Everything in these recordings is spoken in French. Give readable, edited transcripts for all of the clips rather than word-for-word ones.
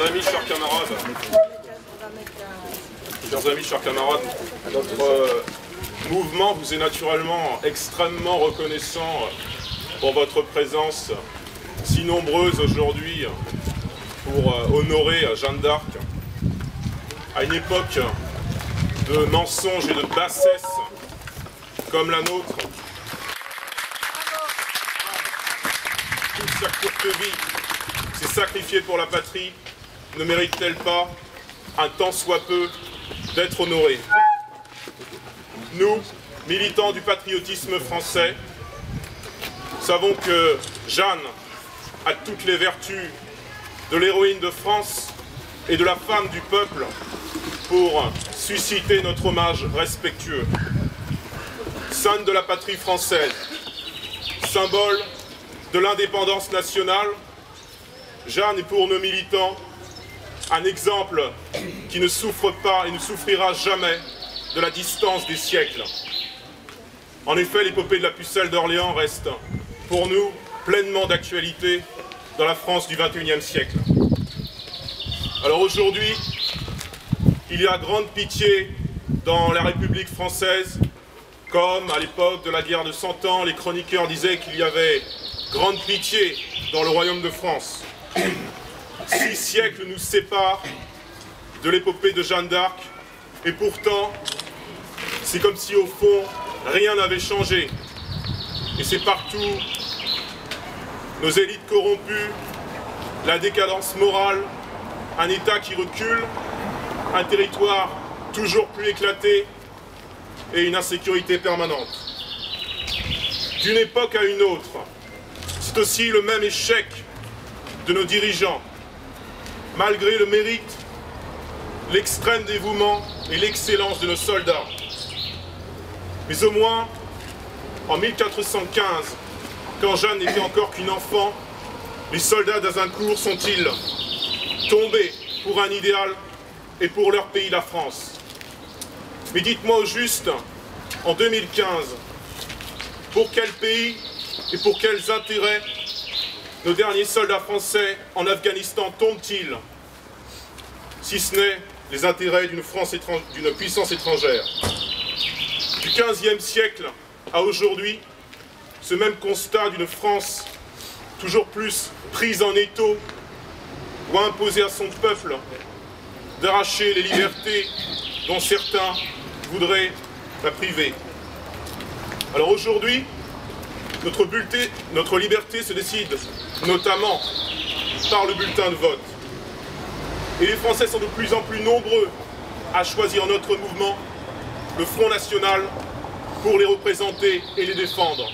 Chers amis, chers camarades, notre mouvement vous est naturellement extrêmement reconnaissant pour votre présence si nombreuse aujourd'hui pour honorer Jeanne d'Arc à une époque de mensonges et de bassesse comme la nôtre. Toute sa courte vie s'est sacrifiée pour la patrie. Ne mérite-t-elle pas, un tant soit peu, d'être honorée? Nous, militants du patriotisme français, savons que Jeanne a toutes les vertus de l'héroïne de France et de la femme du peuple pour susciter notre hommage respectueux. Sainte de la patrie française, symbole de l'indépendance nationale, Jeanne est pour nos militants un exemple qui ne souffre pas et ne souffrira jamais de la distance des siècles. En effet, l'épopée de la pucelle d'Orléans reste, pour nous, pleinement d'actualité dans la France du XXIe siècle. Alors aujourd'hui, il y a grande pitié dans la République française, comme à l'époque de la guerre de 100 ans, les chroniqueurs disaient qu'il y avait grande pitié dans le royaume de France. 6 siècles nous séparent de l'épopée de Jeanne d'Arc, et pourtant, c'est comme si au fond, rien n'avait changé. Et c'est partout nos élites corrompues, la décadence morale, un État qui recule, un territoire toujours plus éclaté et une insécurité permanente. D'une époque à une autre, c'est aussi le même échec de nos dirigeants. Malgré le mérite, l'extrême dévouement et l'excellence de nos soldats. Mais au moins, en 1415, quand Jeanne n'était encore qu'une enfant, les soldats d'Azincourt sont-ils tombés pour un idéal et pour leur pays, la France. Mais dites-moi au juste, en 2015, pour quel pays et pour quels intérêts nos derniers soldats français en Afghanistan tombent-ils, si ce n'est les intérêts d'une puissance étrangère? Du XVe siècle à aujourd'hui, ce même constat d'une France toujours plus prise en étau, doit imposer à son peuple d'arracher les libertés dont certains voudraient la priver. Alors aujourd'hui, notre liberté se décide notamment par le bulletin de vote. Et les Français sont de plus en plus nombreux à choisir notre mouvement, le Front National, pour les représenter et les défendre.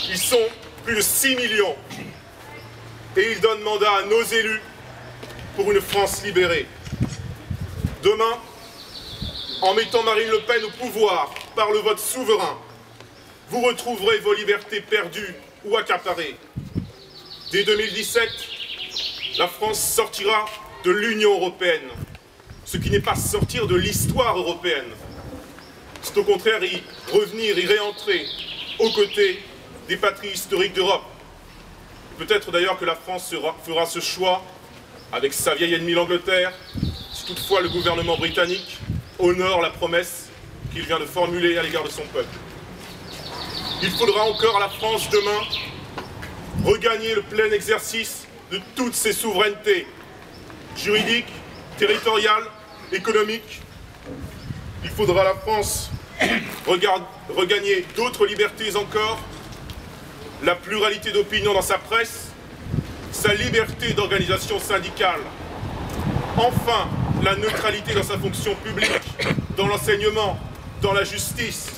Ils sont plus de 6 millions et ils donnent mandat à nos élus pour une France libérée. Demain, en mettant Marine Le Pen au pouvoir par le vote souverain, vous retrouverez vos libertés perdues ou accaparées. Dès 2017, la France sortira de l'Union européenne, ce qui n'est pas sortir de l'histoire européenne. C'est au contraire y revenir, y réentrer aux côtés des patries historiques d'Europe. Peut-être d'ailleurs que la France fera ce choix avec sa vieille ennemie l'Angleterre, si toutefois le gouvernement britannique honore la promesse qu'il vient de formuler à l'égard de son peuple. Il faudra encore à la France demain regagner le plein exercice de toutes ses souverainetés juridiques, territoriales, économiques. Il faudra à la France regagner d'autres libertés encore, la pluralité d'opinion dans sa presse, sa liberté d'organisation syndicale, enfin la neutralité dans sa fonction publique, dans l'enseignement, dans la justice,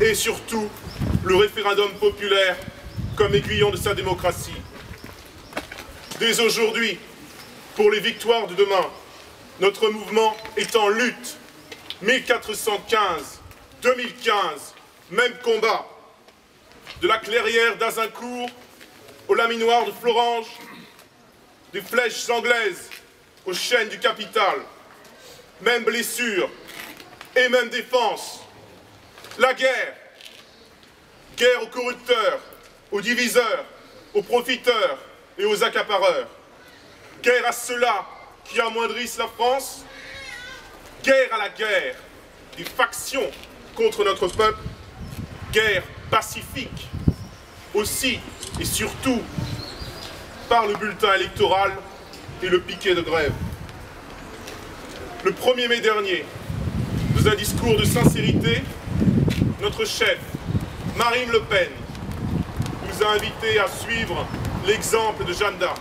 et surtout le référendum populaire comme aiguillon de sa démocratie. Dès aujourd'hui, pour les victoires de demain, notre mouvement est en lutte. 1415, 2015, même combat. De la clairière d'Azincourt au laminoir de Florange, des flèches anglaises aux chaînes du Capitole. Même blessure et même défense. La guerre. Guerre aux corrupteurs, aux diviseurs, aux profiteurs et aux accapareurs. Guerre à ceux-là qui amoindrissent la France. Guerre à la guerre des factions contre notre peuple. Guerre pacifique, aussi et surtout par le bulletin électoral et le piquet de grève. Le 1er mai dernier, dans un discours de sincérité, notre chef, Marine Le Pen, nous a invités à suivre l'exemple de Jeanne d'Arc.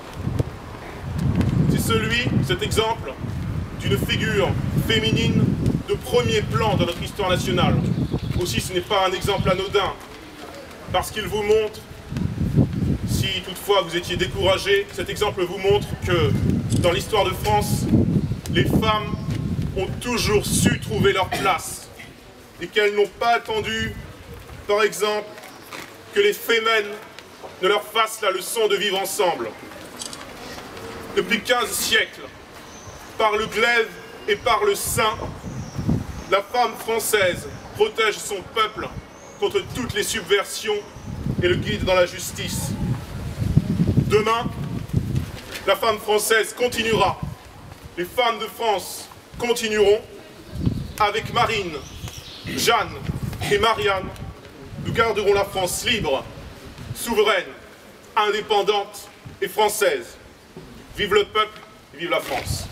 C'est cet exemple, d'une figure féminine de premier plan dans notre histoire nationale. Aussi, ce n'est pas un exemple anodin, parce qu'il vous montre, si toutefois vous étiez découragé, cet exemple vous montre que dans l'histoire de France, les femmes ont toujours su trouver leur place et qu'elles n'ont pas attendu, par exemple, que les Femen ne leur fassent la leçon de vivre ensemble. Depuis 15 siècles, par le glaive et par le sein, la femme française protège son peuple contre toutes les subversions et le guide dans la justice. Demain, la femme française continuera. Les femmes de France continueront. Avec Marine, Jeanne et Marianne, nous garderons la France libre, souveraine, indépendante et française. Vive le peuple et vive la France.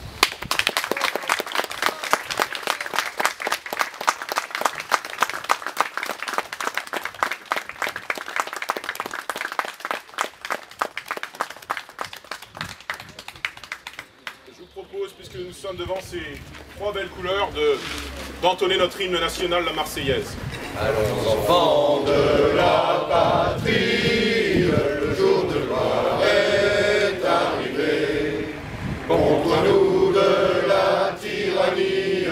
Je vous propose, puisque nous sommes devant ces 3 belles couleurs, d'entonner notre hymne national, la Marseillaise. Allons enfants de la patrie, le jour de gloire est arrivé. Contre nous de la tyrannie,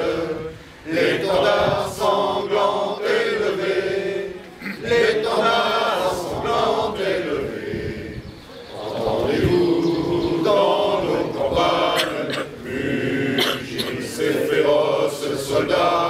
l'étendard sanglant est levé. L'étendard sanglant est levé. Entendez-vous dans nos campagnes, mugir ces féroces soldats.